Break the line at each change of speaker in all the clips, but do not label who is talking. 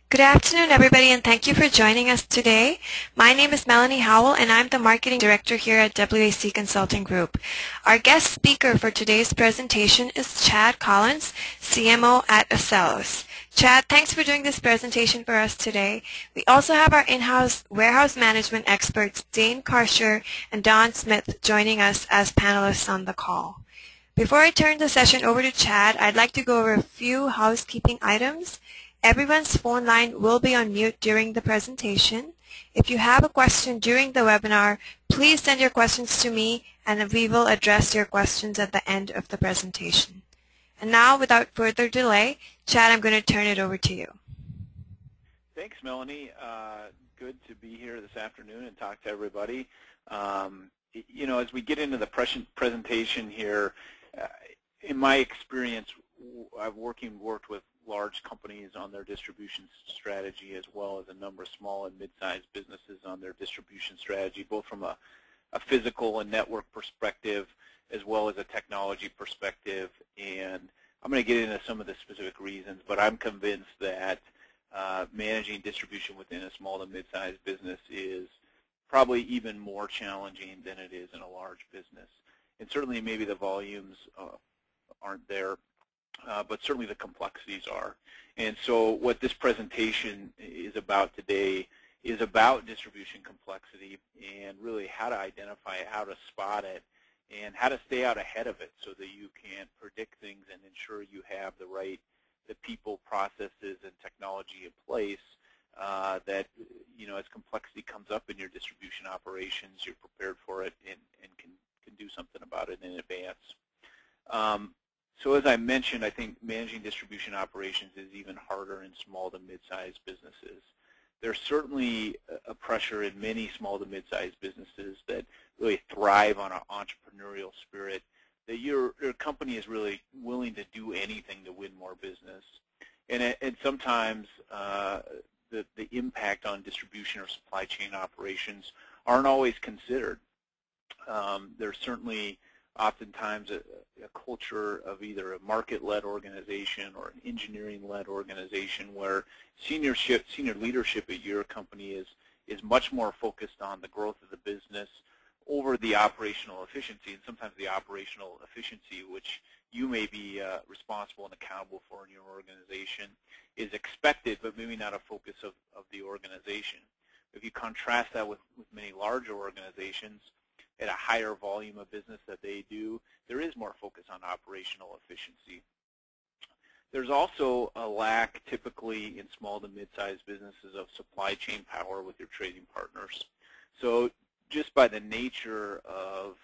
Good afternoon, everybody, and thank you for joining us today. My name is Melanie Howell, and I'm the Marketing Director here at WAC Consulting Group. Our guest speaker for today's presentation is Chad Collins, CMO at Acellos. Chad, thanks for doing this presentation for us today. We also have our in-house warehouse management experts, Dane Karsher and Don Smith, joining us as panelists on the call. Before I turn the session over to Chad, I'd like to go over a few housekeeping items. Everyone's phone line will be on mute during the presentation. If you have a question during the webinar, please send your questions to me and we will address your questions at the end of the presentation. And now, without further delay, Chad, I'm going to turn it over to you.
Thanks, Melanie. Good to be here this afternoon and talk to everybody. As we get into the presentation here, in my experience, I've worked with large companies on their distribution strategy, as well as a number of small and mid-sized businesses on their distribution strategy, both from a physical and network perspective, as well as a technology perspective. And I'm going to get into some of the specific reasons, but I'm convinced that managing distribution within a small to mid-sized business is probably even more challenging than it is in a large business. And certainly maybe the volumes aren't there, but certainly the complexities are. And so what this presentation is about today is about distribution complexity and really how to identify it, how to spot it, and how to stay out ahead of it so that you can predict things and ensure you have the people, processes, and technology in place that, as complexity comes up in your distribution operations, you're prepared for it and can do something about it in advance. So as I mentioned, I think managing distribution operations is even harder in small to mid-sized businesses. There's certainly a pressure in many small to mid-sized businesses that really thrive on an entrepreneurial spirit, that your company is really willing to do anything to win more business. And sometimes the impact on distribution or supply chain operations aren't always considered. There's certainly oftentimes a culture of either a market-led organization or an engineering-led organization where senior leadership at your company is much more focused on the growth of the business over the operational efficiency, and sometimes the operational efficiency, which you may be responsible and accountable for in your organization, is expected but maybe not a focus of the organization. If you contrast that with many larger organizations, at a higher volume of business that they do, there is more focus on operational efficiency. There's also a lack typically in small to mid-sized businesses of supply chain power with your trading partners. So just by the nature of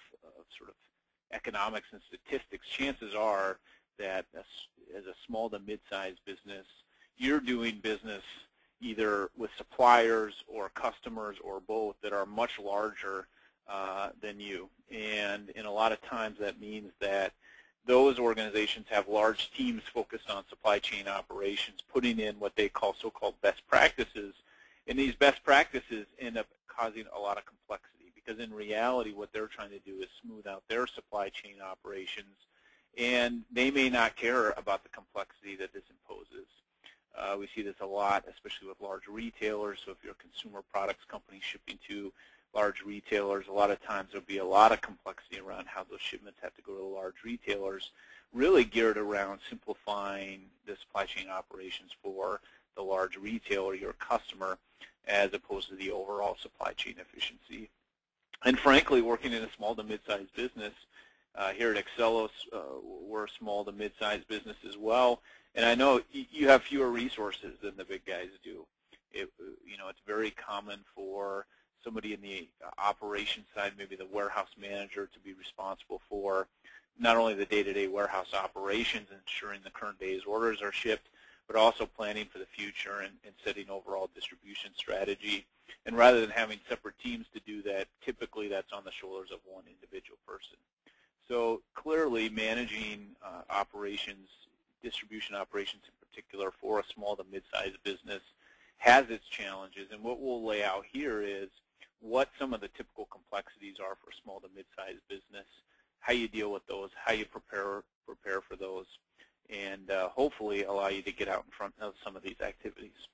sort of economics and statistics, chances are that as a small to mid-sized business, you're doing business either with suppliers or customers or both that are much larger than you. And in a lot of times that means that those organizations have large teams focused on supply chain operations, putting in what they call so-called best practices. And these best practices end up causing a lot of complexity because in reality what they're trying to do is smooth out their supply chain operations, and they may not care about the complexity that this imposes. We see this a lot, especially with large retailers. So if you're a consumer products company shipping to large retailers, a lot of times there'll be a lot of complexity around how those shipments have to go to the large retailers, really geared around simplifying the supply chain operations for the large retailer, your customer, as opposed to the overall supply chain efficiency. And frankly, working in a small to mid-sized business, here at Acellos, we're a small to mid-sized business as well, and I know you have fewer resources than the big guys do. It's very common for somebody in the operations side, maybe the warehouse manager, to be responsible for not only the day-to-day warehouse operations, ensuring the current day's orders are shipped, but also planning for the future and setting overall distribution strategy. And rather than having separate teams to do that, typically that's on the shoulders of one individual person. So clearly managing operations, distribution operations in particular for a small to mid-sized business has its challenges. And what we'll lay out here is what some of the typical complexities are for a small to mid-sized business, how you deal with those, how you prepare for those, and hopefully allow you to get out in front of some of these activities.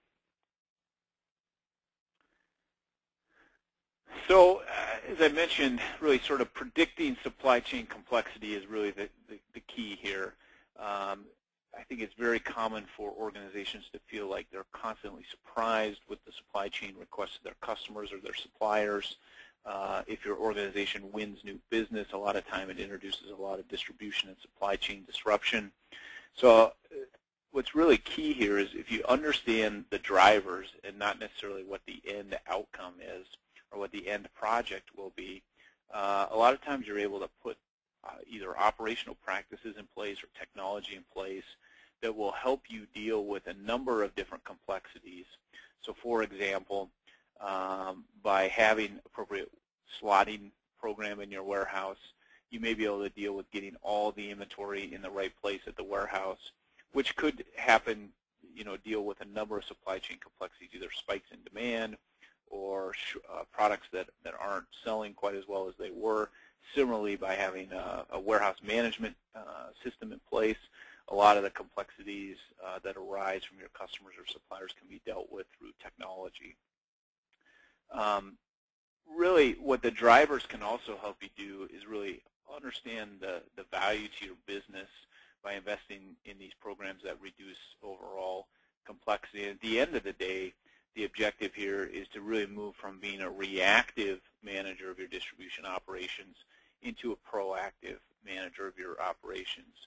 So as I mentioned, really sort of predicting supply chain complexity is really the key here. I think it's very common for organizations to feel like they're constantly surprised with the supply chain requests of their customers or their suppliers. If your organization wins new business, a lot of time it introduces a lot of distribution and supply chain disruption. So what's really key here is if you understand the drivers and not necessarily what the end outcome is or what the end project will be, a lot of times you're able to put either operational practices in place or technology in place that will help you deal with a number of different complexities. So for example, by having appropriate slotting program in your warehouse, you may be able to deal with getting all the inventory in the right place at the warehouse, which could happen, deal with a number of supply chain complexities, either spikes in demand or products that aren't selling quite as well as they were. Similarly, by having a warehouse management system in place, a lot of the complexities that arise from your customers or suppliers can be dealt with through technology. Really, what the drivers can also help you do is really understand the value to your business by investing in these programs that reduce overall complexity. And at the end of the day, the objective here is to really move from being a reactive manager of your distribution operations into a proactive manager of your operations,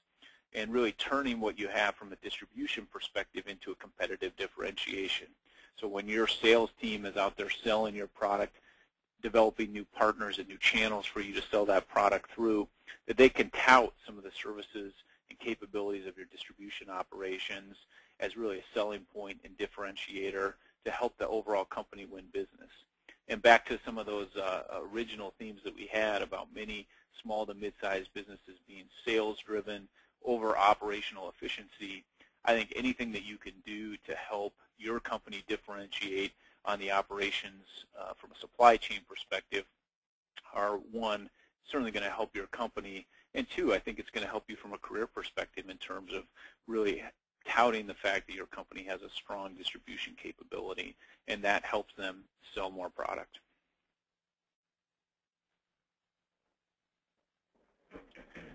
and really turning what you have from a distribution perspective into a competitive differentiation. So when your sales team is out there selling your product, developing new partners and new channels for you to sell that product through, that they can tout some of the services and capabilities of your distribution operations as really a selling point and differentiator to help the overall company win business. And back to some of those original themes that we had about many small to mid-sized businesses being sales-driven over operational efficiency, I think anything that you can do to help your company differentiate on the operations from a supply chain perspective are, one, certainly going to help your company, and two, I think it's going to help you from a career perspective in terms of really touting the fact that your company has a strong distribution capability, and that helps them sell more product.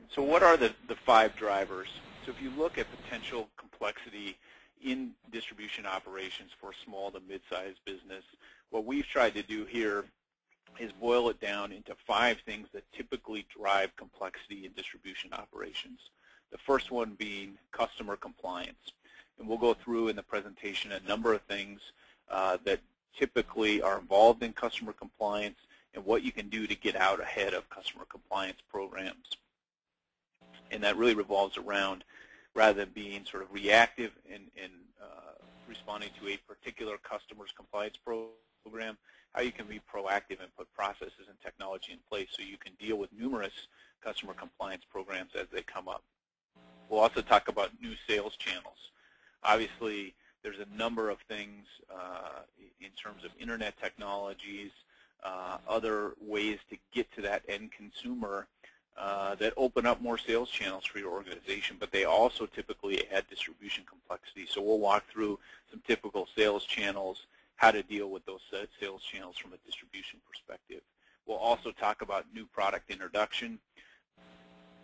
So what are the 5 drivers? So if you look at potential complexity in distribution operations for small to mid-sized business, what we've tried to do here is boil it down into 5 things that typically drive complexity in distribution operations. The first one being customer compliance. And we'll go through in the presentation a number of things that typically are involved in customer compliance and what you can do to get out ahead of customer compliance programs. And that really revolves around, rather than being sort of reactive in responding to a particular customer's compliance program, how you can be proactive and put processes and technology in place so you can deal with numerous customer compliance programs as they come up. We'll also talk about new sales channels. Obviously, there's a number of things in terms of internet technologies, other ways to get to that end consumer that open up more sales channels for your organization, but they also typically add distribution complexity. So we'll walk through some typical sales channels, how to deal with those sales channels from a distribution perspective. We'll also talk about new product introduction.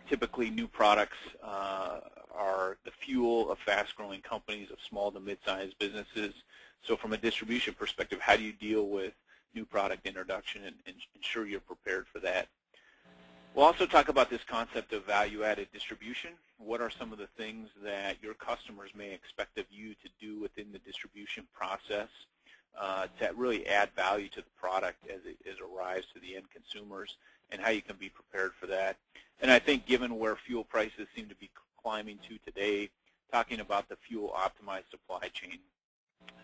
Typically, new products are the fuel of fast-growing companies, of small to mid-sized businesses. So from a distribution perspective, how do you deal with new product introduction and ensure you're prepared for that? We'll also talk about this concept of value-added distribution. What are some of the things that your customers may expect of you to do within the distribution process to really add value to the product as it arrives to the end consumers, and how you can be prepared for that. And I think given where fuel prices seem to be climbing to today, talking about the fuel-optimized supply chain.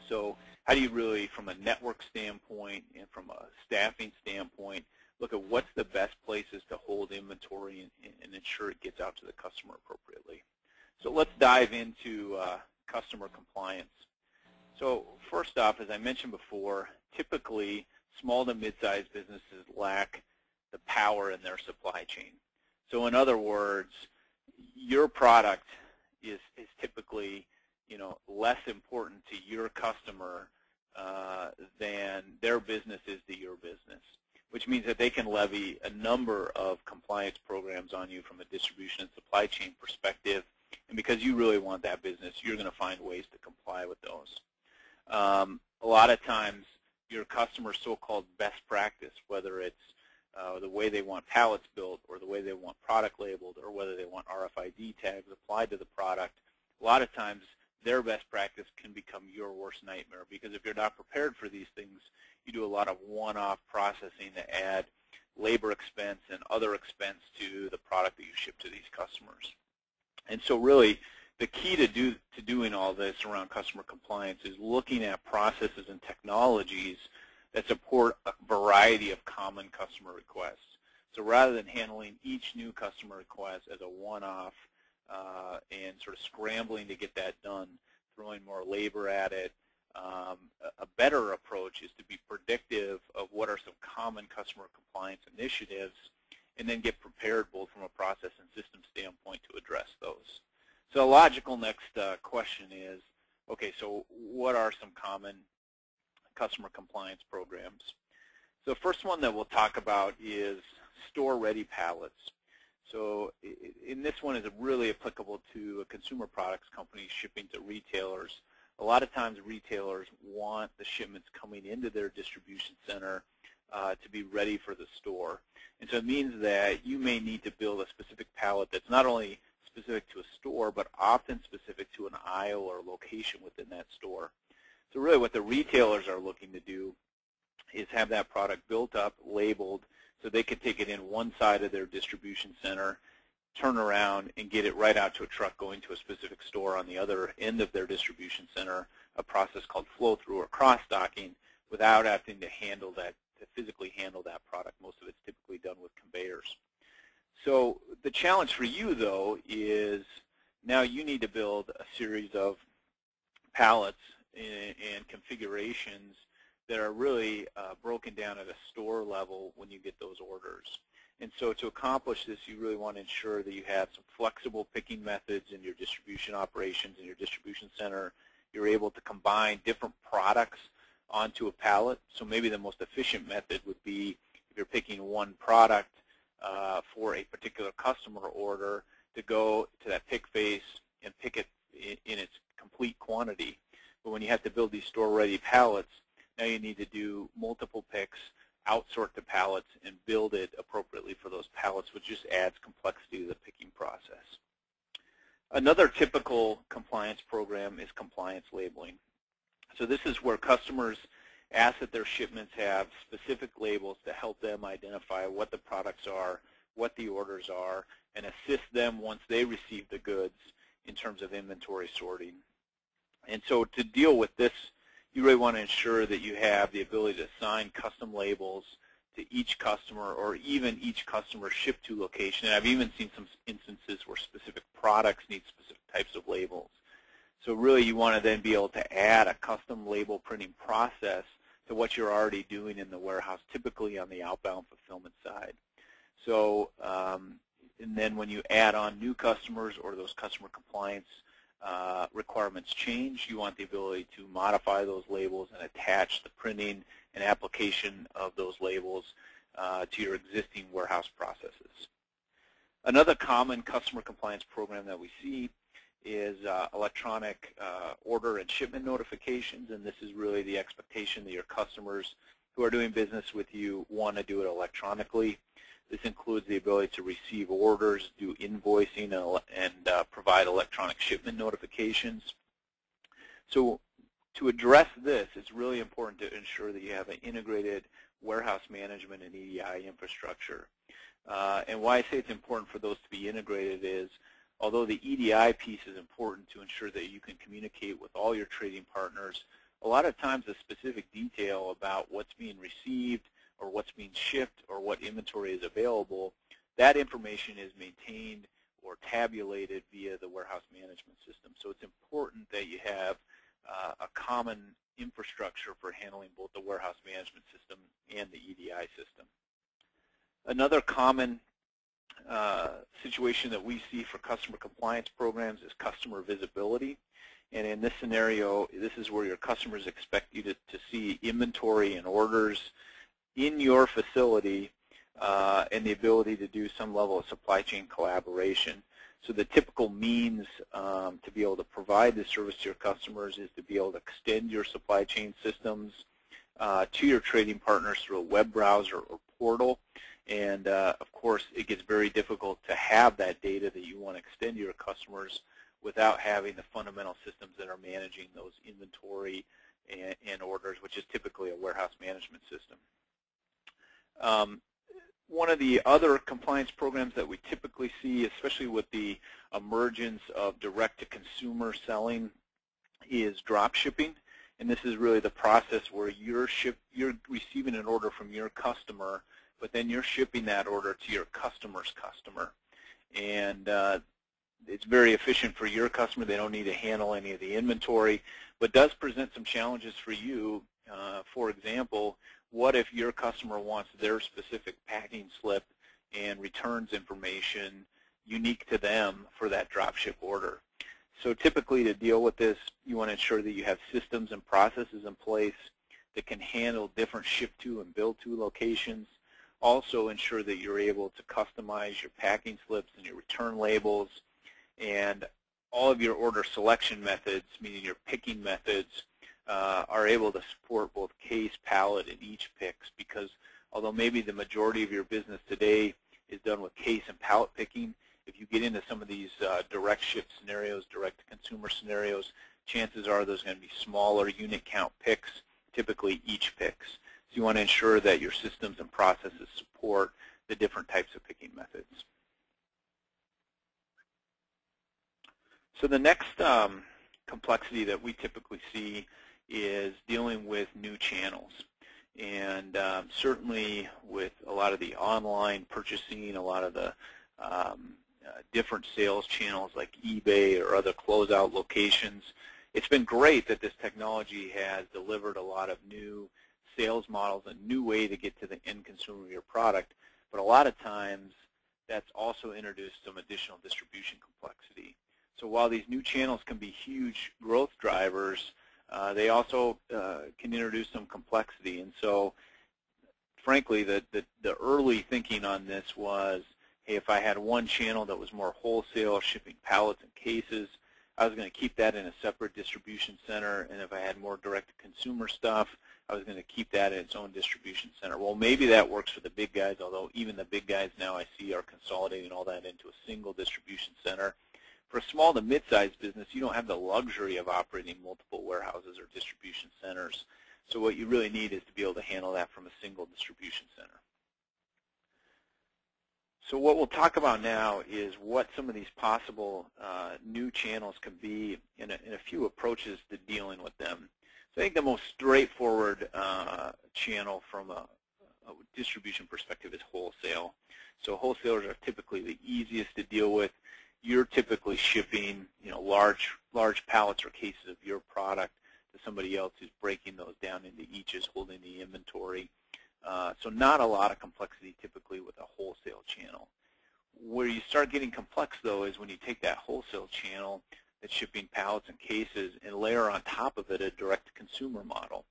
So how do you really, from a network standpoint and from a staffing standpoint, look at what's the best places to hold inventory and ensure it gets out to the customer appropriately. So let's dive into customer compliance. So first off, as I mentioned before, typically small to mid-sized businesses lack the power in their supply chain. So in other words, your product is typically less important to your customer than their business is to your business. which means that they can levy a number of compliance programs on you from a distribution and supply chain perspective. And because you really want that business, you're going to find ways to comply with those. A lot of times, your customer's so-called best practice, whether it's the way they want pallets built or the way they want product labeled or whether they want RFID tags applied to the product, a lot of times their best practice can become your worst nightmare, because if you're not prepared for these things, you do a lot of one-off processing to add labor expense and other expense to the product that you ship to these customers. And so really, the key to doing all this around customer compliance is looking at processes and technologies that support a variety of common customer requests. So rather than handling each new customer request as a one-off and sort of scrambling to get that done, throwing more labor at it, a better approach is to be predictive of what are some common customer compliance initiatives and then get prepared both from a process and system standpoint to address those. So a logical next question is, okay, so what are some common customer compliance programs? So the first one that we'll talk about is store-ready pallets. So in this one is really applicable to a consumer products company shipping to retailers. A lot of times retailers want the shipments coming into their distribution center to be ready for the store. And so it means that you may need to build a specific pallet that's not only specific to a store, but often specific to an aisle or location within that store. So really what the retailers are looking to do is have that product built up, labeled, so they could take it in one side of their distribution center, turn around, and get it right out to a truck going to a specific store on the other end of their distribution center, a process called flow-through or cross-docking, without having to handle that, to physically handle that product. Most of it's typically done with conveyors. So the challenge for you, though, is now you need to build a series of pallets and configurations that are really broken down at a store level when you get those orders. And so to accomplish this, you really want to ensure that you have some flexible picking methods in your distribution operations, in your distribution center. You're able to combine different products onto a pallet. So maybe the most efficient method would be, if you're picking one product for a particular customer order, to go to that pick face and pick it in its complete quantity. But when you have to build these store-ready pallets, now you need to do multiple picks, outsort the pallets, and build it appropriately for those pallets, which just adds complexity to the picking process. Another typical compliance program is compliance labeling. So this is where customers ask that their shipments have specific labels to help them identify what the products are, what the orders are, and assist them once they receive the goods in terms of inventory sorting. And so to deal with this, you really want to ensure that you have the ability to assign custom labels to each customer, or even each customer shipped to location. And I've even seen some instances where specific products need specific types of labels. So really you want to then be able to add a custom label printing process to what you're already doing in the warehouse, typically on the outbound fulfillment side. So, and then when you add on new customers or those customer compliance requirements change, you want the ability to modify those labels and attach the printing and application of those labels to your existing warehouse processes. Another common customer compliance program that we see is electronic order and shipment notifications, and this is really the expectation that your customers who are doing business with you want to do it electronically. This includes the ability to receive orders, do invoicing, and provide electronic shipment notifications. So to address this, it's really important to ensure that you have an integrated warehouse management and EDI infrastructure. And why I say it's important for those to be integrated is, although the EDI piece is important to ensure that you can communicate with all your trading partners, a lot of times the specific detail about what's being received or what's being shipped or what inventory is available, that information is maintained or tabulated via the warehouse management system. So it's important that you have a common infrastructure for handling both the warehouse management system and the EDI system. Another common situation that we see for customer compliance programs is customer visibility. And in this scenario, this is where your customers expect you to see inventory and orders in your facility and the ability to do some level of supply chain collaboration. So the typical means to be able to provide this service to your customers is to be able to extend your supply chain systems to your trading partners through a web browser or portal. And of course, it gets very difficult to have that data that you want to extend to your customers without having the fundamental systems that are managing those inventory and orders, which is typically a warehouse management system. One of the other compliance programs that we typically see, especially with the emergence of direct-to-consumer selling, is drop shipping. And this is really the process where you're receiving an order from your customer, but then you're shipping that order to your customer's customer. And it's very efficient for your customer. They don't need to handle any of the inventory, but does present some challenges for you. For example, what if your customer wants their specific packing slip and returns information unique to them for that dropship order? So typically to deal with this, you want to ensure that you have systems and processes in place that can handle different ship-to and bill-to locations. Also ensure that you're able to customize your packing slips and your return labels, and all of your order selection methods, meaning your picking methods, are able to support both case, pallet, and each picks, because although maybe the majority of your business today is done with case and pallet picking, if you get into some of these direct ship scenarios, direct-to-consumer scenarios, chances are there's going to be smaller unit count picks, typically each picks. So you want to ensure that your systems and processes support the different types of picking methods. So the next complexity that we typically see is dealing with new channels. And certainly with a lot of the online purchasing, a lot of the different sales channels like eBay or other closeout locations, it's been great that this technology has delivered a lot of new sales models, a new way to get to the end consumer of your product. But a lot of times that's also introduced some additional distribution complexity. So while these new channels can be huge growth drivers, they also can introduce some complexity. And so, frankly, the early thinking on this was, hey, if I had one channel that was more wholesale, shipping pallets and cases, I was going to keep that in a separate distribution center. And if I had more direct-to-consumer stuff, I was going to keep that in its own distribution center. Well, maybe that works for the big guys, although even the big guys now I see are consolidating all that into a single distribution center. For a small to mid-sized business, you don't have the luxury of operating multiple warehouses or distribution centers. So what you really need is to be able to handle that from a single distribution center. So what we'll talk about now is what some of these possible new channels can be and a few approaches to dealing with them. So I think the most straightforward channel from a distribution perspective is wholesale. So wholesalers are typically the easiest to deal with. You're typically shipping, large pallets or cases of your product to somebody else who's breaking those down into eaches, holding the inventory. So not a lot of complexity typically with a wholesale channel. Where you start getting complex, though, is when you take that wholesale channel that's shipping pallets and cases and layer on top of it a direct-to-consumer model.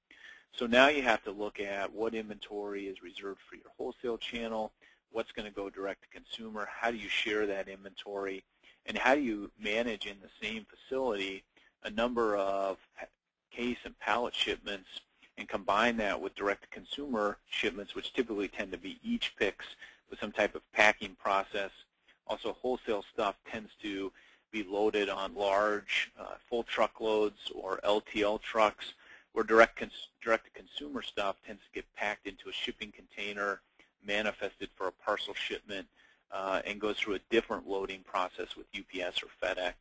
So now you have to look at what inventory is reserved for your wholesale channel, what's going to go direct-to-consumer, how do you share that inventory, and how do you manage in the same facility a number of case and pallet shipments and combine that with direct-to-consumer shipments, which typically tend to be each picks with some type of packing process. Also, wholesale stuff tends to be loaded on large full truckloads or LTL trucks, where direct-to-consumer stuff tends to get packed into a shipping container, manifested for a parcel shipment, and goes through a different loading process with UPS or FedEx.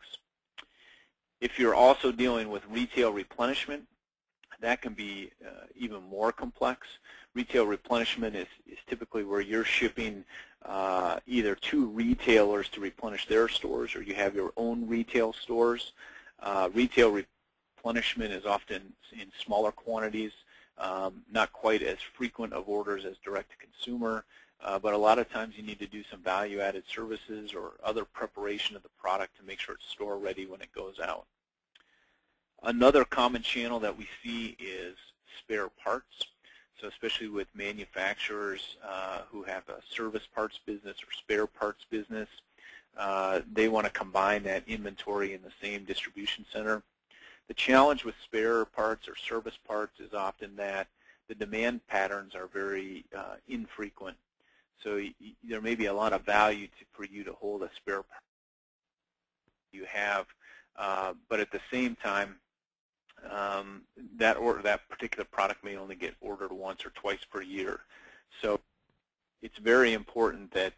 If you're also dealing with retail replenishment, that can be even more complex. Retail replenishment is typically where you're shipping either to retailers to replenish their stores, or you have your own retail stores. Retail replenishment is often in smaller quantities, not quite as frequent of orders as direct-to-consumer, but a lot of times you need to do some value-added services or other preparation of the product to make sure it's store-ready when it goes out. Another common channel that we see is spare parts. So especially with manufacturers who have a service parts business or spare parts business, they want to combine that inventory in the same distribution center. The challenge with spare parts or service parts is often that the demand patterns are very infrequent. So there may be a lot of value for you to hold a spare part you have, but at the same time, that particular product may only get ordered once or twice per year. So it's very important that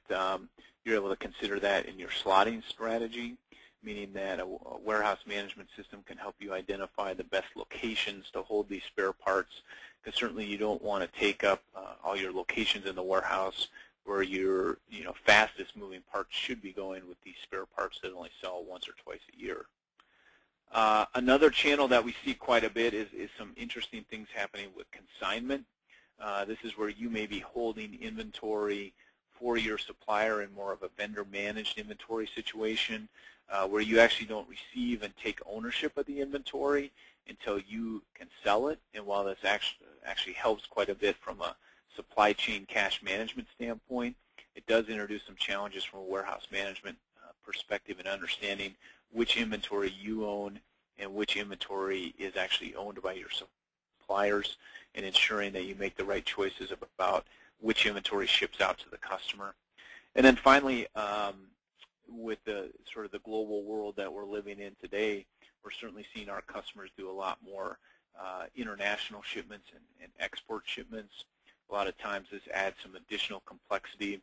you're able to consider that in your slotting strategy, meaning that a warehouse management system can help you identify the best locations to hold these spare parts, because certainly you don't want to take up all your locations in the warehouse where your fastest moving parts should be going with these spare parts that only sell once or twice a year. Another channel that we see quite a bit is some interesting things happening with consignment. This is where you may be holding inventory for your supplier in more of a vendor-managed inventory situation, where you actually don't receive and take ownership of the inventory until you can sell it. And while this actually helps quite a bit from a supply chain cash management standpoint, it does introduce some challenges from a warehouse management perspective in understanding which inventory you own and which inventory is actually owned by your suppliers, and ensuring that you make the right choices about which inventory ships out to the customer. And then finally, with the sort of the global world that we're living in today, we're certainly seeing our customers do a lot more international shipments and export shipments. A lot of times this adds some additional complexity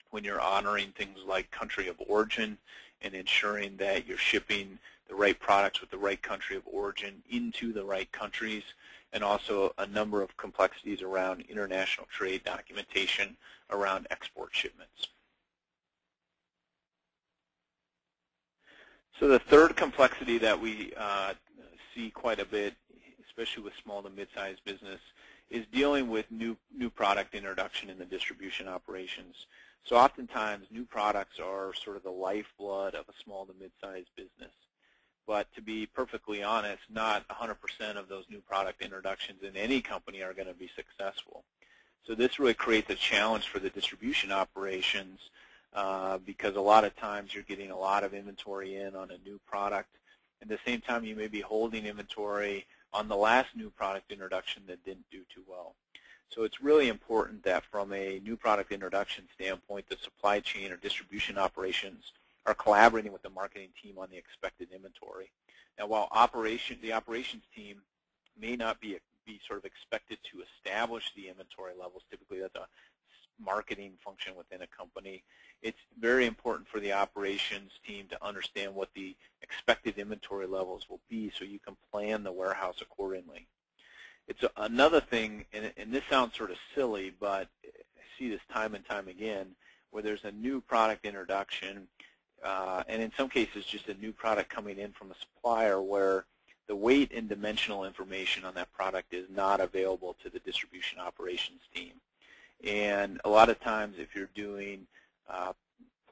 when you're honoring things like country of origin and ensuring that you're shipping the right products with the right country of origin into the right countries, and also a number of complexities around international trade documentation around export shipments. So the third complexity that we see quite a bit, especially with small to mid-sized business, is dealing with new product introduction in the distribution operations. So oftentimes new products are sort of the lifeblood of a small to mid-sized business. But to be perfectly honest, not 100% of those new product introductions in any company are going to be successful. So this really creates a challenge for the distribution operations because a lot of times you're getting a lot of inventory in on a new product. At the same time, you may be holding inventory on the last new product introduction that didn't do too well. So it's really important that from a new product introduction standpoint, the supply chain or distribution operations are collaborating with the marketing team on the expected inventory. Now, while the operations team may not be sort of expected to establish the inventory levels, typically that's a marketing function within a company, it's very important for the operations team to understand what the expected inventory levels will be so you can plan the warehouse accordingly. It's another thing, and this sounds sort of silly, but I see this time and time again, where there's a new product introduction, and in some cases just a new product coming in from a supplier where the weight and dimensional information on that product is not available to the distribution operations team. And a lot of times if you're doing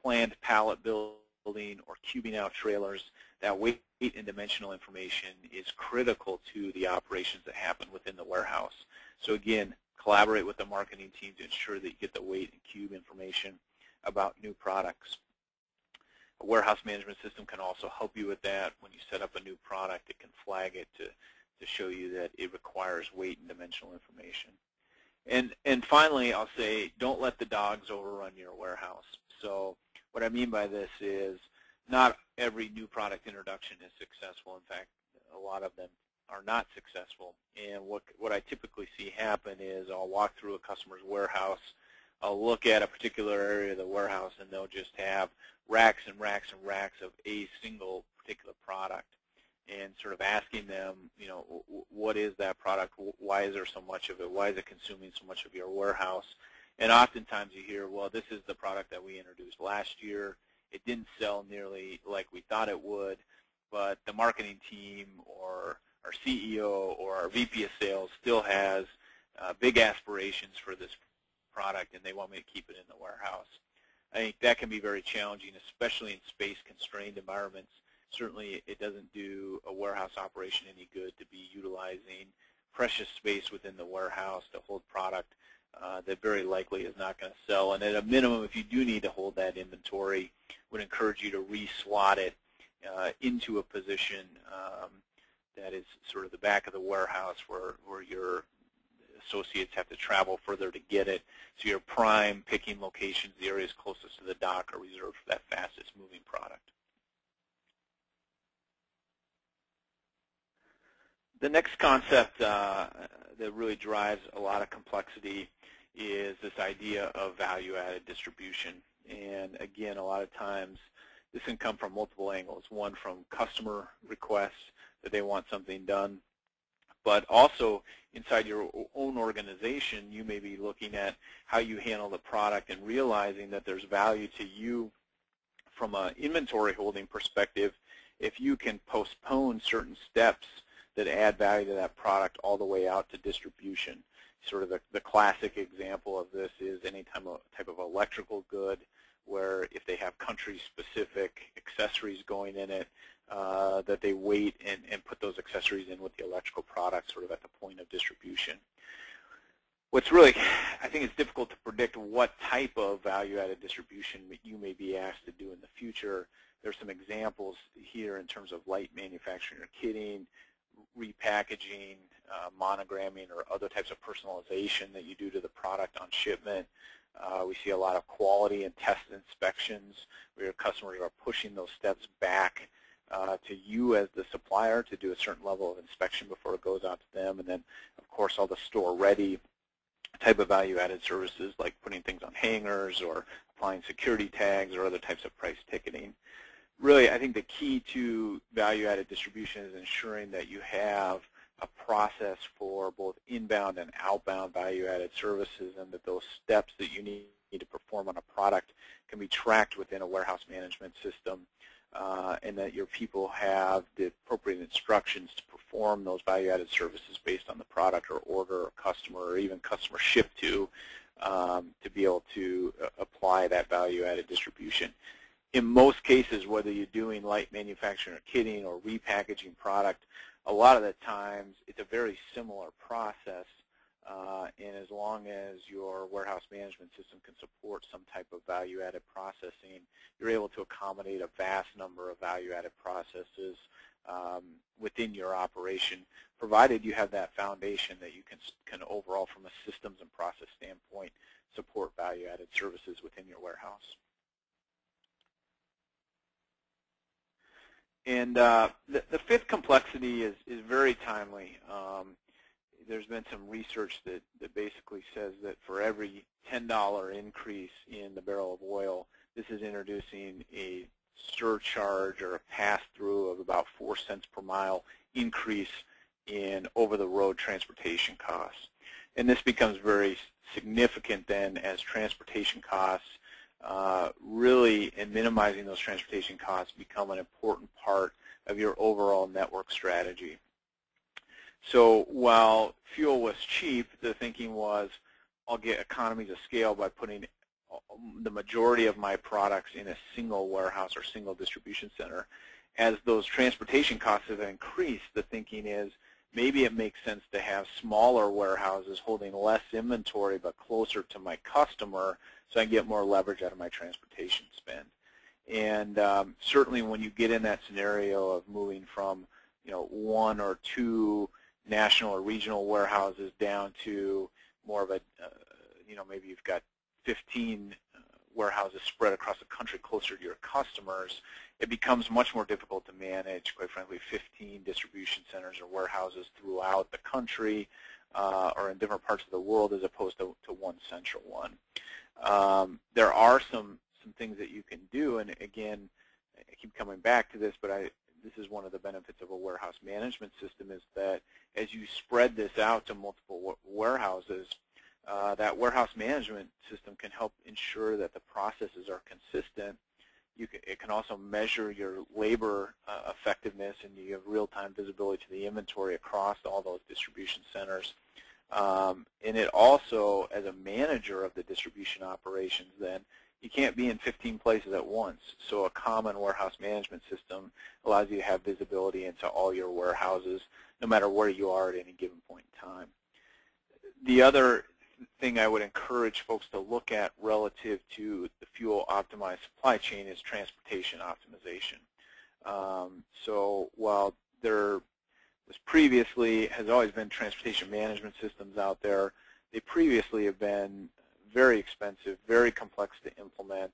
planned pallet building or cubing out trailers, that weight and dimensional information is critical to the operations that happen within the warehouse. So again, collaborate with the marketing team to ensure that you get the weight and cube information about new products. A warehouse management system can also help you with that. When you set up a new product, it can flag it to show you that it requires weight and dimensional information. And finally, I'll say, don't let the dogs overrun your warehouse. So what I mean by this is not every new product introduction is successful. In fact, a lot of them are not successful. And what I typically see happen is I'll walk through a customer's warehouse, I'll look at a particular area of the warehouse, and they'll just have racks and racks and racks of a single particular product, and sort of asking them, what is that product? Why is there so much of it? Why is it consuming so much of your warehouse? And oftentimes you hear, well, this is the product that we introduced last year. It didn't sell nearly like we thought it would, but the marketing team or our CEO or our VP of sales still has big aspirations for this product, and they want me to keep it in the warehouse. I think that can be very challenging, especially in space-constrained environments. Certainly, it doesn't do a warehouse operation any good to be utilizing precious space within the warehouse to hold product that very likely is not going to sell. And at a minimum, if you do need to hold that inventory, would encourage you to re-slot it into a position that is sort of the back of the warehouse where your associates have to travel further to get it. So your prime picking locations, the areas closest to the dock, are reserved for that fastest moving product. The next concept that really drives a lot of complexity is this idea of value-added distribution. And again, a lot of times this can come from multiple angles. One, from customer requests that they want something done, but also inside your own organization, you may be looking at how you handle the product and realizing that there's value to you from an inventory holding perspective if you can postpone certain steps that add value to that product all the way out to distribution. Sort of the classic example of this is any type of electrical good, where if they have country-specific accessories going in it, that they wait and put those accessories in with the electrical product sort of at the point of distribution. What's really, I think it's difficult to predict what type of value-added distribution you may be asked to do in the future. There's some examples here in terms of light manufacturing or kitting, repackaging, monogramming, or other types of personalization that you do to the product on shipment. We see a lot of quality and test inspections where your customers are pushing those steps back to you as the supplier to do a certain level of inspection before it goes out to them. And then, of course, all the store-ready type of value-added services like putting things on hangers or applying security tags or other types of price ticketing. Really, I think the key to value-added distribution is ensuring that you have a process for both inbound and outbound value-added services, and that those steps that you need to perform on a product can be tracked within a warehouse management system, and that your people have the appropriate instructions to perform those value-added services based on the product or order or customer or even customer shipped to be able to apply that value-added distribution. In most cases, whether you're doing light manufacturing or kitting or repackaging product, a lot of the times it's a very similar process, and as long as your warehouse management system can support some type of value-added processing, you're able to accommodate a vast number of value-added processes within your operation, provided you have that foundation that you can overall, from a systems and process standpoint, support value-added services within your warehouse. And the fifth complexity is very timely. There's been some research that basically says that for every $10 increase in the barrel of oil, this is introducing a surcharge or a pass-through of about 4 cents per mile increase in over-the-road transportation costs. And this becomes very significant then as transportation costs really, and minimizing those transportation costs, become an important part of your overall network strategy. So while fuel was cheap, the thinking was, I'll get economies of scale by putting the majority of my products in a single warehouse or single distribution center. As those transportation costs have increased, the thinking is maybe it makes sense to have smaller warehouses holding less inventory but closer to my customer, so I can get more leverage out of my transportation spend. And certainly when you get in that scenario of moving from 1 or 2 national or regional warehouses down to more of a, maybe you've got 15 warehouses spread across the country closer to your customers, it becomes much more difficult to manage, quite frankly, 15 distribution centers or warehouses throughout the country or in different parts of the world as opposed to one central one. There are some things that you can do, and again, I keep coming back to this, but this is one of the benefits of a warehouse management system, is that as you spread this out to multiple warehouses, that warehouse management system can help ensure that the processes are consistent. It can also measure your labor effectiveness, and you have real-time visibility to the inventory across all those distribution centers. And it also, as a manager of the distribution operations, then you can't be in 15 places at once. So a common warehouse management system allows you to have visibility into all your warehouses, no matter where you are at any given point in time. The other thing I would encourage folks to look at relative to the fuel optimized supply chain is transportation optimization. So while there was previously, has always been transportation management systems out there, they previously have been very expensive, very complex to implement,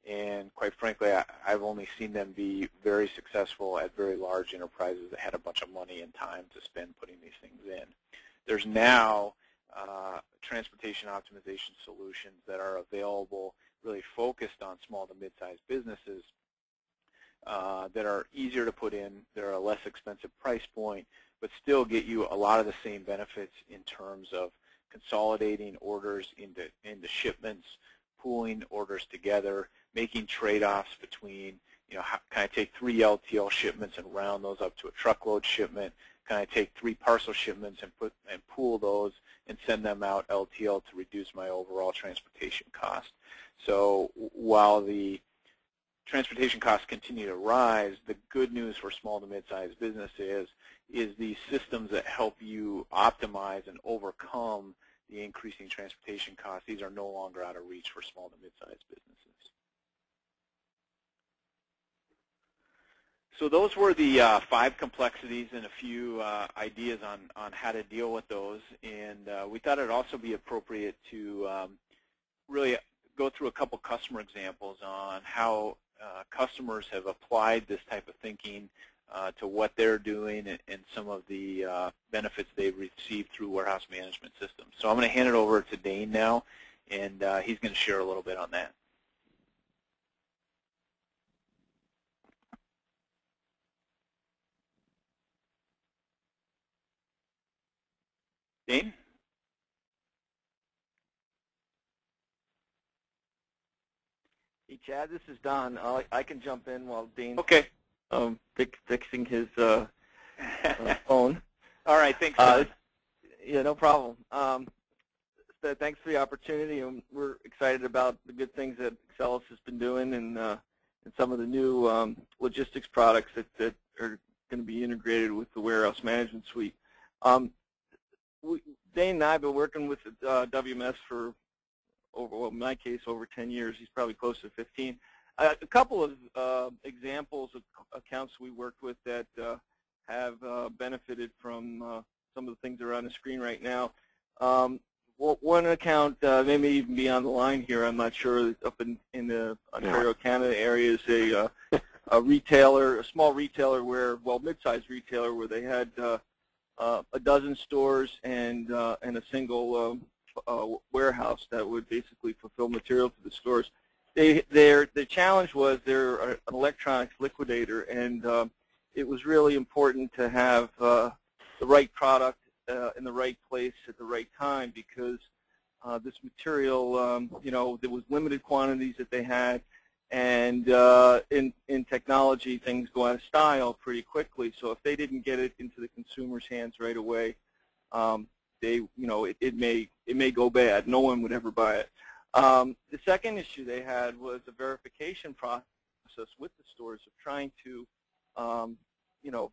and quite frankly, I've only seen them be very successful at very large enterprises that had a bunch of money and time to spend putting these things in. There's now transportation optimization solutions that are available, really focused on small to mid-sized businesses that are easier to put in. They're a less expensive price point, but still get you a lot of the same benefits in terms of consolidating orders into shipments, pooling orders together, making trade-offs between, how, can I take 3 LTL shipments and round those up to a truckload shipment? Can I take 3 parcel shipments and pool those and send them out LTL to reduce my overall transportation cost? So while the transportation costs continue to rise, the good news for small to mid-sized businesses is these systems that help you optimize and overcome the increasing transportation costs. These are no longer out of reach for small to mid-sized businesses. So those were the 5 complexities and a few ideas on how to deal with those. And we thought it would also be appropriate to really go through a couple customer examples on how customers have applied this type of thinking to what they're doing and some of the benefits they've received through warehouse management systems. So I'm going to hand it over to Dane now, and he's going to share a little bit on that. Dane?
Hey, Chad, this is Don. I can jump in while Dane's fixing his phone.
All right, thanks, Don.
Yeah, no problem. So thanks for the opportunity, and we're excited about the good things that Axcelis has been doing and some of the new logistics products that are going to be integrated with the warehouse management suite. Dane and I have been working with WMS for over, in my case, over 10 years. He's probably close to 15. A couple of examples of accounts we worked with that have benefited from some of the things that are on the screen right now. One account may even be on the line here. I'm not sure. Up in the Ontario, Canada area is a retailer, a small retailer where, well, mid-sized retailer where they had a dozen stores and a single warehouse that would basically fulfill material to the stores. The challenge was they're an electronics liquidator, and it was really important to have the right product in the right place at the right time, because this material, there was limited quantities that they had, and in technology, things go out of style pretty quickly. So if they didn't get it into the consumer's hands right away, it may go bad. No one would ever buy it. The second issue they had was a verification process with the stores of trying to,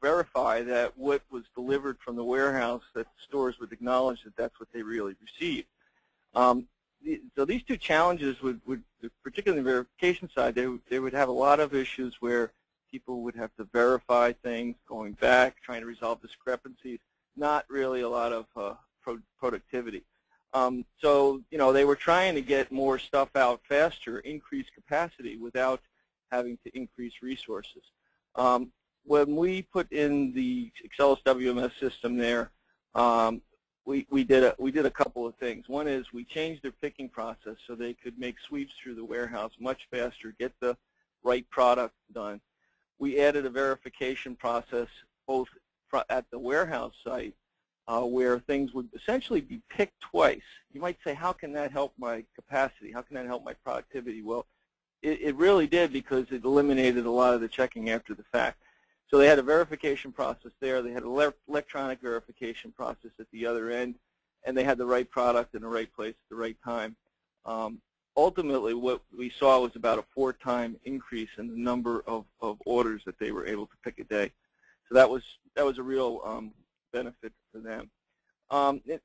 verify that what was delivered from the warehouse, that the stores would acknowledge that that's what they really received. So these two challenges would, particularly on the verification side, they would have a lot of issues where people would have to verify things, going back, trying to resolve discrepancies, not really a lot of productivity. So, they were trying to get more stuff out faster, increase capacity without having to increase resources. When we put in the Axcelis WMS system there, we did a couple of things. One is we changed their picking process so they could make sweeps through the warehouse much faster, get the right product done. We added a verification process both at the warehouse site where things would essentially be picked twice. You might say, how can that help my capacity? How can that help my productivity? Well, it really did, because it eliminated a lot of the checking after the fact. So they had a verification process there. They had an electronic verification process at the other end, and they had the right product in the right place at the right time. ultimately what we saw was about a 4-time increase in the number of orders that they were able to pick a day. So that was a real benefit for them.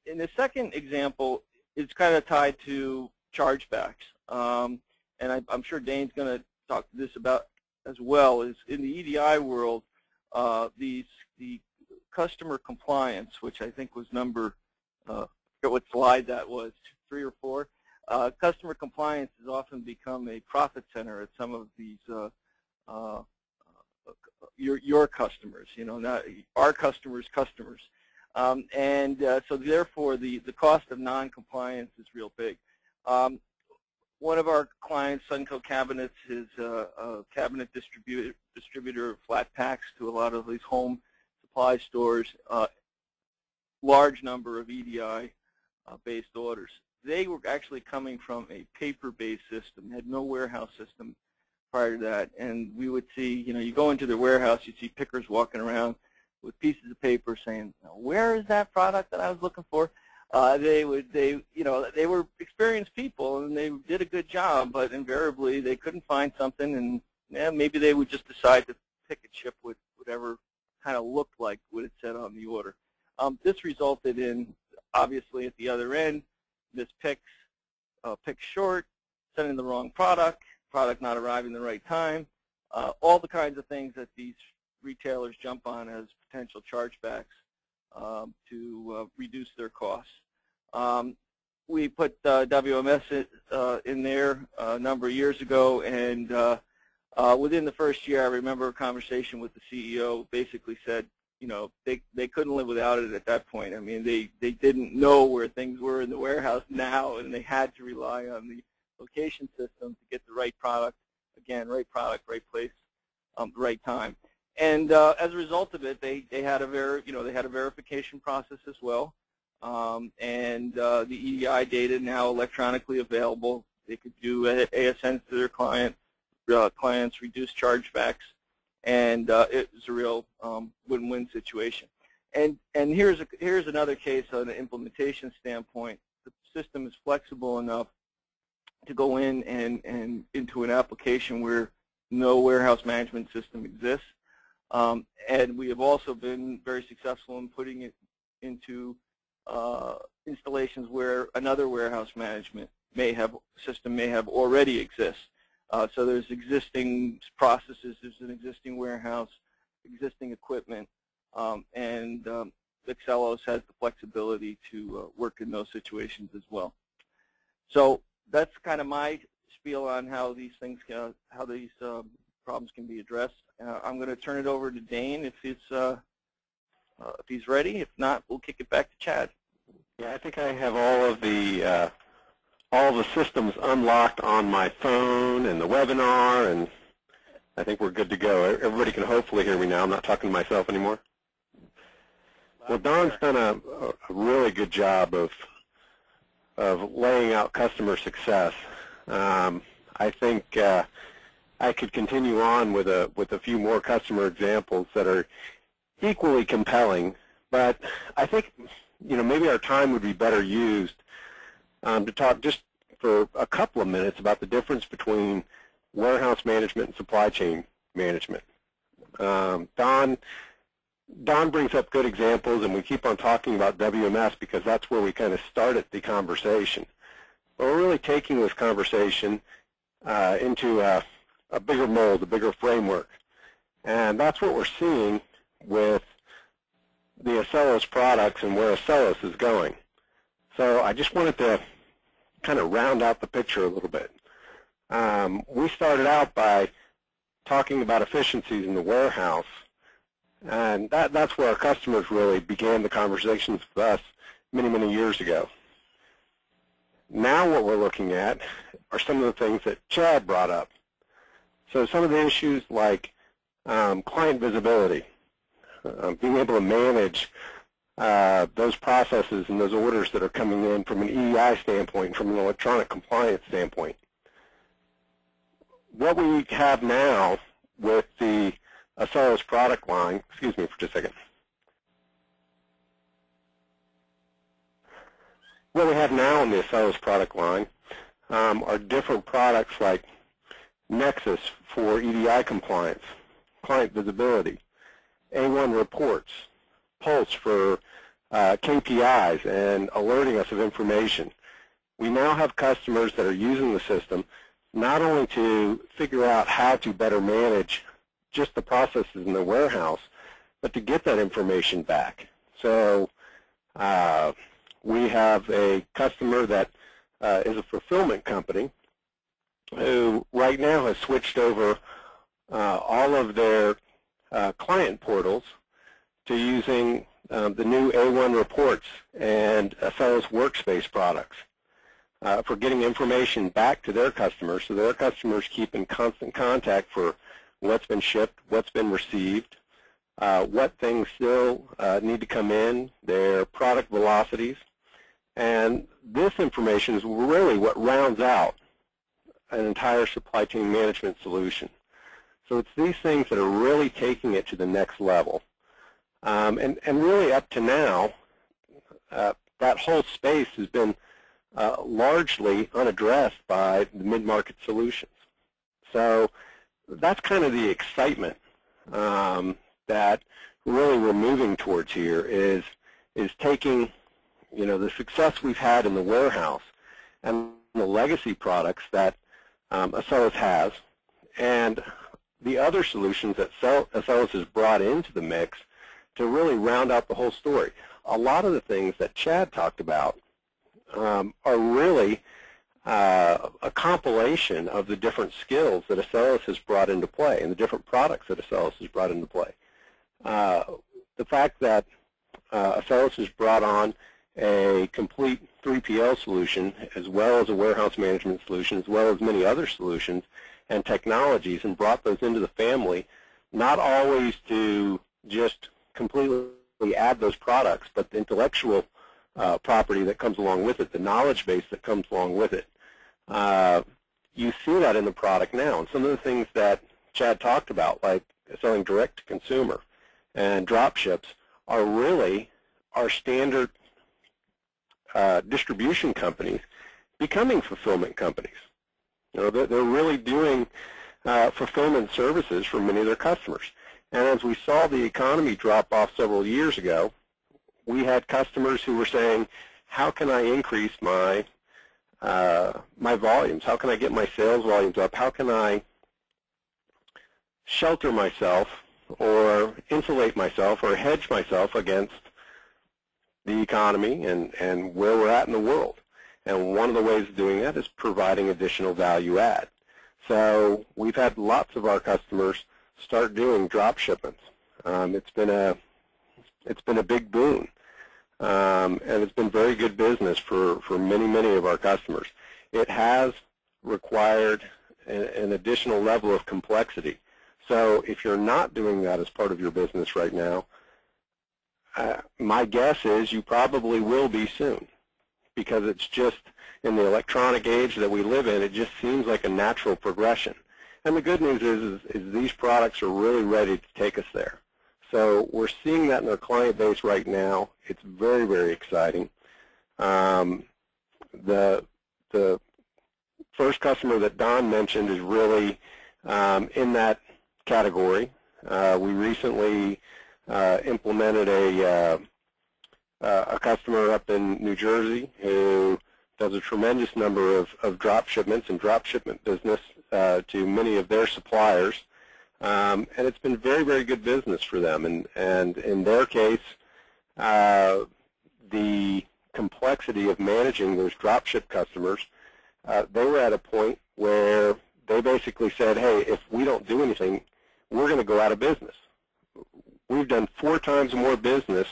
In the second example, it's kind of tied to chargebacks, and I'm sure Dane's going to talk to this about as well. Is in the EDI world, the customer compliance, which I think was number, I forget what slide that was, 3 or 4. Customer compliance has often become a profit center at some of these your customers, not our customers' customers. So therefore, the cost of non-compliance is real big. One of our clients, Sunco Cabinets, is a cabinet distributor of flat packs to a lot of these home supply stores, large number of EDI-based orders. They were actually coming from a paper-based system, had no warehouse system prior to that. And we would see, you go into their warehouse, you see pickers walking around with pieces of paper saying, where is that product that I was looking for? They were experienced people and they did a good job, but invariably they couldn't find something, and maybe they would just decide to pick a chip with whatever kind of looked like what it said on the order. This resulted in, obviously, at the other end, missed picks, picks short, sending the wrong product not arriving the right time, all the kinds of things that these retailers jump on as potential chargebacks to reduce their costs. We put WMS in there a number of years ago, and within the first year, I remember a conversation with the CEO basically said, they couldn't live without it at that point. I mean, they didn't know where things were in the warehouse now, and they had to rely on the location system to get the right product, again, right product, right place, right time. And as a result of it, they had a verification process as well, and the EDI data now electronically available. They could do ASNs to their clients, reduce chargebacks, and it was a real win-win situation. And here's another case on an implementation standpoint. The system is flexible enough to go in and into an application where no warehouse management system exists. And we have also been very successful in putting it into installations where another warehouse management system may have already exist. So there's existing processes, there's an existing warehouse, existing equipment, and Excelos has the flexibility to work in those situations as well. So that's kind of my spiel on how these things, how these problems can be addressed. I'm going to turn it over to Dane if he's ready. If not, we'll kick it back to Chad.
Yeah, I think I have all the systems unlocked on my phone and the webinar, and I think we're good to go. Everybody can hopefully hear me now. I'm not talking to myself anymore. Well, Don's done a really good job of laying out customer success. I think I could continue on with a few more customer examples that are equally compelling, but I think maybe our time would be better used to talk just for a couple of minutes about the difference between warehouse management and supply chain management. Don brings up good examples, and we keep on talking about WMS because that's where we kind of started the conversation. But we're really taking this conversation into a bigger mold, a bigger framework. And that's what we're seeing with the Excelos products and where Excelos is going. So I just wanted to kind of round out the picture a little bit. We started out by talking about efficiencies in the warehouse, and that's where our customers really began the conversations with us many, many years ago. Now what we're looking at are some of the things that Chad brought up. So some of the issues like client visibility, being able to manage those processes and those orders that are coming in from an EDI standpoint, from an electronic compliance standpoint. What we have now with the Excelos product line, excuse me for just a second. What we have now in the Excelos product line are different products like Nexus for EDI compliance, client visibility, A1 reports, Pulse for KPIs and alerting us of information. We now have customers that are using the system not only to figure out how to better manage just the processes in the warehouse, but to get that information back. So we have a customer that is a fulfillment company who right now has switched over all of their client portals to using the new A1 reports and Acellus Workspace products for getting information back to their customers, so their customers keep in constant contact for what's been shipped, what's been received, what things still need to come in, their product velocities. And this information is really what rounds out an entire supply chain management solution. So it's these things that are really taking it to the next level. And really up to now, that whole space has been largely unaddressed by the mid-market solutions. So that's kind of the excitement that really we're moving towards here is taking, you know, the success we've had in the warehouse and the legacy products that Acellus has, and the other solutions that Acellus has brought into the mix to really round out the whole story. A lot of the things that Chad talked about are really a compilation of the different skills that Acellus has brought into play and the different products that Acellus has brought into play. The fact that Acellus has brought on a complete 3PL solution as well as a warehouse management solution as well as many other solutions and technologies and brought those into the family, not always to just completely add those products, but the intellectual property that comes along with it, the knowledge base that comes along with it. You see that in the product now. And some of the things that Chad talked about, like selling direct to consumer and drop ships, are really our standard distribution companies becoming fulfillment companies. You know, they're really doing fulfillment services for many of their customers. And as we saw the economy drop off several years ago, we had customers who were saying, how can I increase my my volumes? How can I get my sales volumes up? How can I shelter myself or insulate myself or hedge myself against the economy and where we're at in the world? And one of the ways of doing that is providing additional value add. So we've had lots of our customers start doing drop shipments. It's been a big boon, and it's been very good business for many of our customers. It has required an additional level of complexity. So if you're not doing that as part of your business right now, my guess is you probably will be soon, because it's just in the electronic age that we live in, it just seems like a natural progression. And the good news is these products are really ready to take us there. So we're seeing that in our client base right now. It's very exciting. The first customer that Don mentioned is really in that category. We recently implemented a customer up in New Jersey who does a tremendous number of drop shipments and drop shipment business to many of their suppliers. And it's been very good business for them. And in their case, the complexity of managing those drop ship customers, they were at a point where they basically said, hey, if we don't do anything, we're going to go out of business. We've done 4 times more business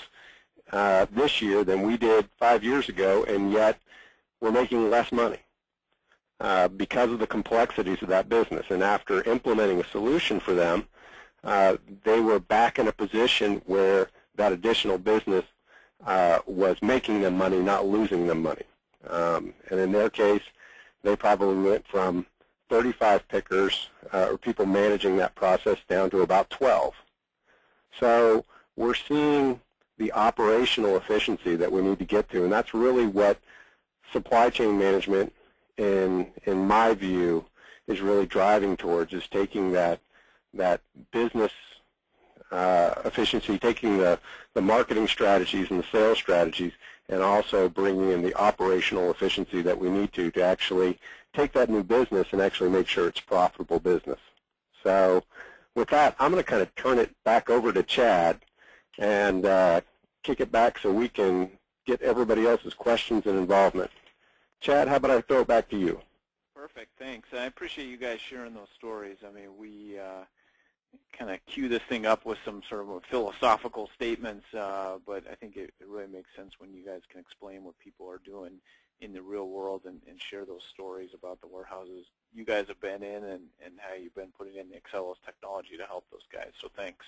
this year than we did 5 years ago, and yet we're making less money because of the complexities of that business. And after implementing a solution for them, they were back in a position where that additional business was making them money, not losing them money. And in their case, they probably went from 35 pickers or people managing that process down to about 12. So we're seeing the operational efficiency that we need to get to, and that's really what supply chain management in my view, is really driving towards, is taking that business efficiency, taking the marketing strategies and the sales strategies, and also bringing in the operational efficiency that we need to actually take that new business and actually make sure it's profitable business. So with that, I'm going to kind of turn it back over to Chad and kick it back so we can get everybody else's questions and involvement. Chad, how about I throw it back to you?
Perfect, thanks. I appreciate you guys sharing those stories. I mean, we kind of cue this thing up with some sort of philosophical statements, but I think it really makes sense when you guys can explain what people are doing in the real world and share those stories about the warehouses you guys have been in and how you've been putting in the Excelos technology to help those guys, so thanks.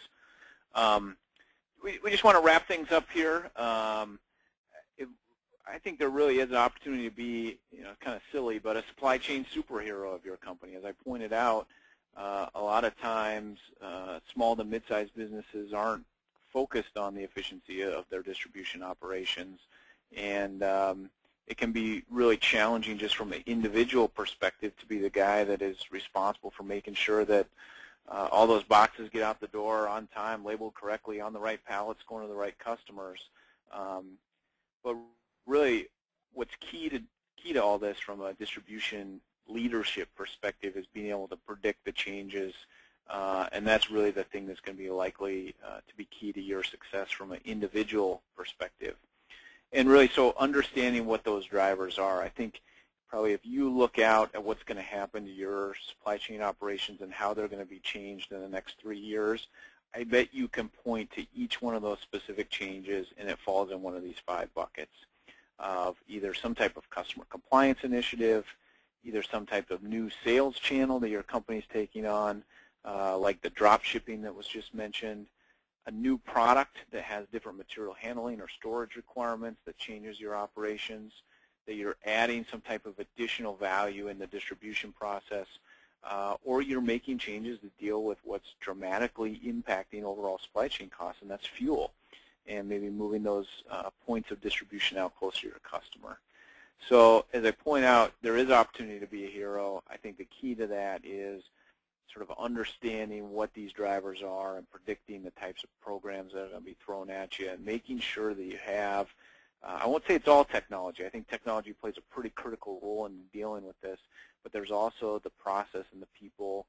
We just want to wrap things up here. I think there really is an opportunity to be, kind of silly, but a supply chain superhero of your company. As I pointed out, a lot of times small to mid-sized businesses aren't focused on the efficiency of their distribution operations, and it can be really challenging just from an individual perspective to be the guy that is responsible for making sure that all those boxes get out the door on time, labeled correctly, on the right pallets, going to the right customers. But really, what's key to all this from a distribution leadership perspective is being able to predict the changes, and that's really the thing that's going to be likely to be key to your success from an individual perspective. And really, so understanding what those drivers are, I think probably if you look out at what's going to happen to your supply chain operations and how they're going to be changed in the next 3 years, I bet you can point to each one of those specific changes, and it falls in one of these 5 buckets of either some type of customer compliance initiative, either some type of new sales channel that your company's taking on, like the drop shipping that was just mentioned, a new product that has different material handling or storage requirements that changes your operations, that you're adding some type of additional value in the distribution process, or you're making changes to deal with what's dramatically impacting overall supply chain costs, and that's fuel, and maybe moving those points of distribution out closer to your customer. So as I point out, there is opportunity to be a hero. I think the key to that is sort of understanding what these drivers are and predicting the types of programs that are going to be thrown at you and making sure that you have, I won't say it's all technology. I think technology plays a pretty critical role in dealing with this, but there's also the process and the people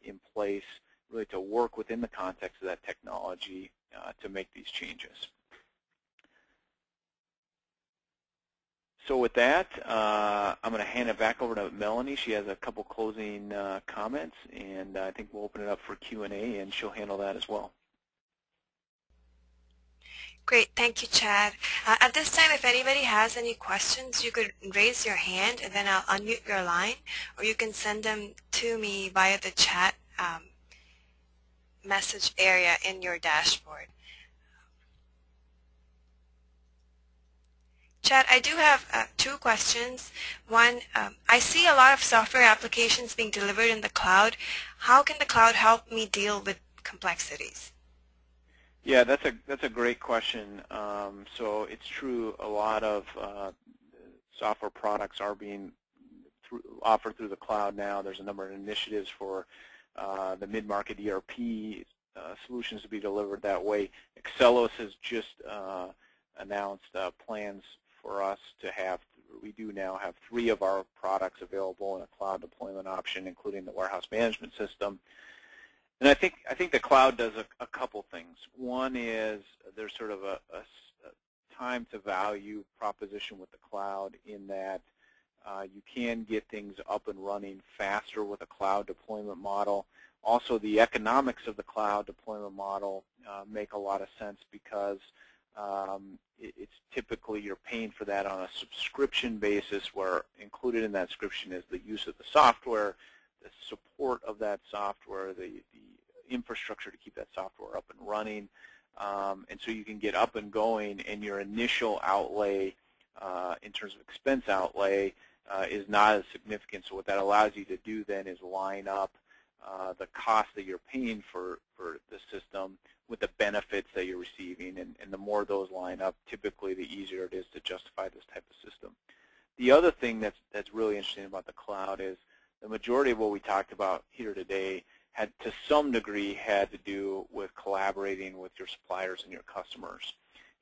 in place really to work within the context of that technology to make these changes. So with that, I'm going to hand it back over to Melanie. She has a couple closing comments, and I think we'll open it up for Q&A, and she'll handle that as well.
Great, thank you, Chad. At this time, if anybody has any questions, you could raise your hand, and then I'll unmute your line, or you can send them to me via the chat message area in your dashboard. Chad, I do have 2 questions. One, I see a lot of software applications being delivered in the cloud. How can the cloud help me deal with complexities?
Yeah, that's a great question. So it's true, a lot of software products are being offered through the cloud now. There's a number of initiatives for the mid-market ERP solutions to be delivered that way. Excelos has just announced plans for us to have, we do now have 3 of our products available in a cloud deployment option, including the warehouse management system. And I think the cloud does a couple things. One is there's sort of a time to value proposition with the cloud in that you can get things up and running faster with a cloud deployment model. Also, the economics of the cloud deployment model make a lot of sense because it's typically you're paying for that on a subscription basis, where included in that subscription is the use of the software, the support of that software, the infrastructure to keep that software up and running, and so you can get up and going, and your initial outlay in terms of expense outlay is not as significant. So what that allows you to do then is line up the cost that you're paying for the system with the benefits that you're receiving, and the more those line up, typically the easier it is to justify this type of system. The other thing that's really interesting about the cloud is the majority of what we talked about here today had, to some degree, had to do with collaborating with your suppliers and your customers.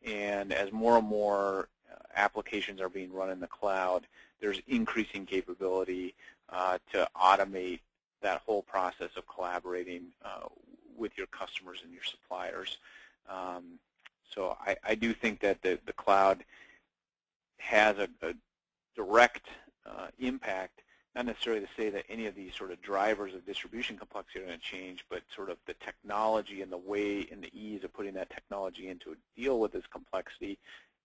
And as more and more applications are being run in the cloud, there's increasing capability to automate that whole process of collaborating with your customers and your suppliers. So I do think that the cloud has a direct impact, not necessarily to say that any of these sort of drivers of distribution complexity are going to change, but sort of the technology and the way and the ease of putting that technology in to deal with this complexity,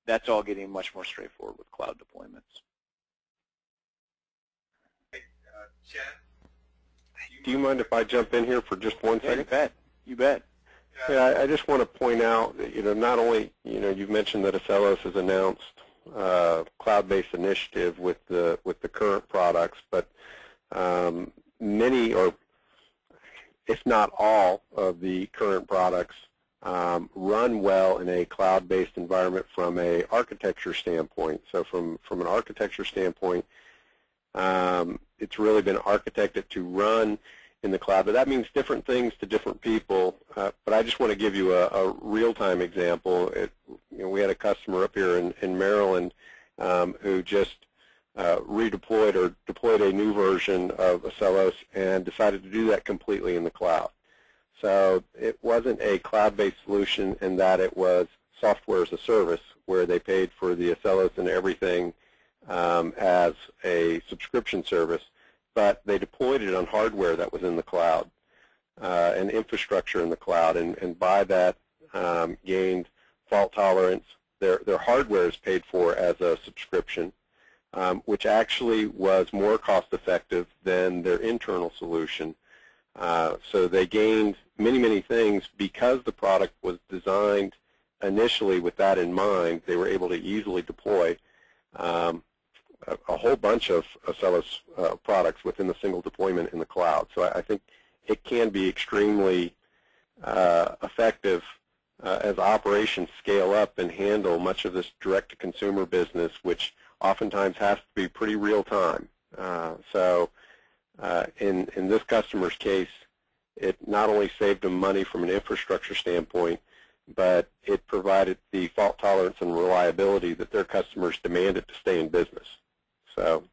that's all getting much more straightforward with cloud deployments.
Chad? Do you mind if I jump in here for just one second?
You bet. You bet.
Yeah, I just want to point out that, not only, you've mentioned that Accelos has announced cloud-based initiative with the current products, but many, or if not all, of the current products run well in a cloud-based environment from a architecture standpoint. So from an architecture standpoint, it's really been architected to run in the cloud, but that means different things to different people. But I just want to give you a real-time example. We had a customer up here in Maryland who just redeployed or deployed a new version of Accelos and decided to do that completely in the cloud. So it wasn't a cloud-based solution in that it was software as a service, where they paid for the Accelos and everything as a subscription service, but they deployed it on hardware that was in the cloud and infrastructure in the cloud, and by that gained fault tolerance. Their hardware is paid for as a subscription, which actually was more cost-effective than their internal solution. So they gained many, many things because the product was designed initially with that in mind. They were able to easily deploy a whole bunch of Accelos products within a single deployment in the cloud. So I think it can be extremely effective as operations scale up and handle much of this direct-to-consumer business, which oftentimes has to be pretty real-time. So in this customer's case, it not only saved them money from an infrastructure standpoint, but it provided the fault tolerance and reliability that their customers demanded to stay in business. So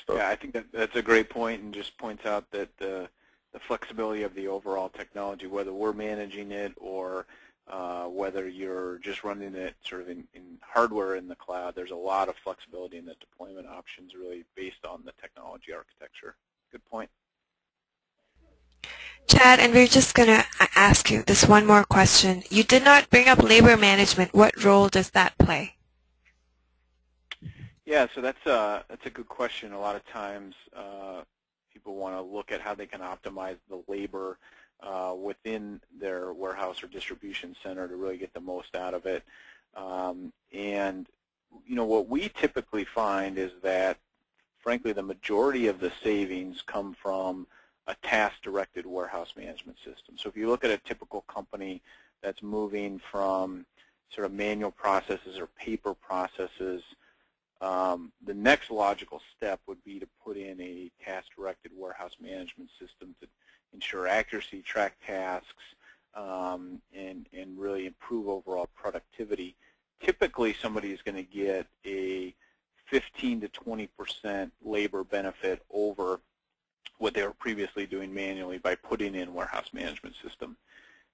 yeah, I think that's a great point, and just points out that the flexibility of the overall technology, whether we're managing it or whether you're just running it sort of in hardware in the cloud, there's a lot of flexibility in the deployment options really based on the technology architecture. Good point.
Chad, and we're just going to ask you this one more question. You did not bring up labor management. What role does that play?
Yeah, so that's a good question. A lot of times people want to look at how they can optimize the labor within their warehouse or distribution center to really get the most out of it. And what we typically find is that, frankly, the majority of the savings come from a task-directed warehouse management system. So if you look at a typical company that's moving from sort of manual processes or paper processes, the next logical step would be to put in a task-directed warehouse management system to ensure accuracy, track tasks, and really improve overall productivity. Typically, somebody is going to get a 15 to 20% labor benefit over what they were previously doing manually by putting in warehouse management system.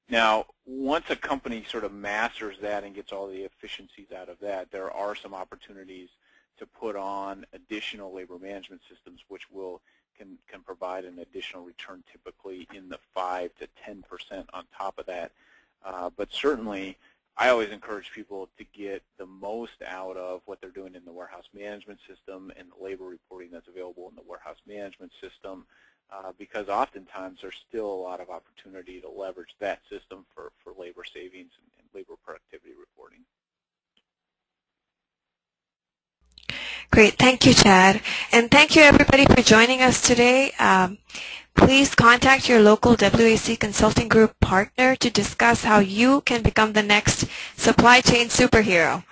Now, once a company sort of masters that and gets all the efficiencies out of that, there are some opportunities to put on additional labor management systems, which can provide an additional return, typically in the 5 to 10% on top of that. But certainly, I always encourage people to get the most out of what they're doing in the warehouse management system and the labor reporting that's available in the warehouse management system, because oftentimes there's still a lot of opportunity to leverage that system for labor savings and labor productivity reporting.
Great. Thank you, Chad. And thank you, everybody, for joining us today. Please contact your local WAC Consulting Group partner to discuss how you can become the next supply chain superhero.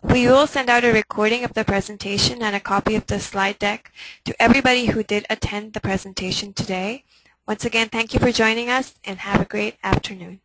We will send out a recording of the presentation and a copy of the slide deck to everybody who did attend the presentation today. Once again, thank you for joining us and have a great afternoon.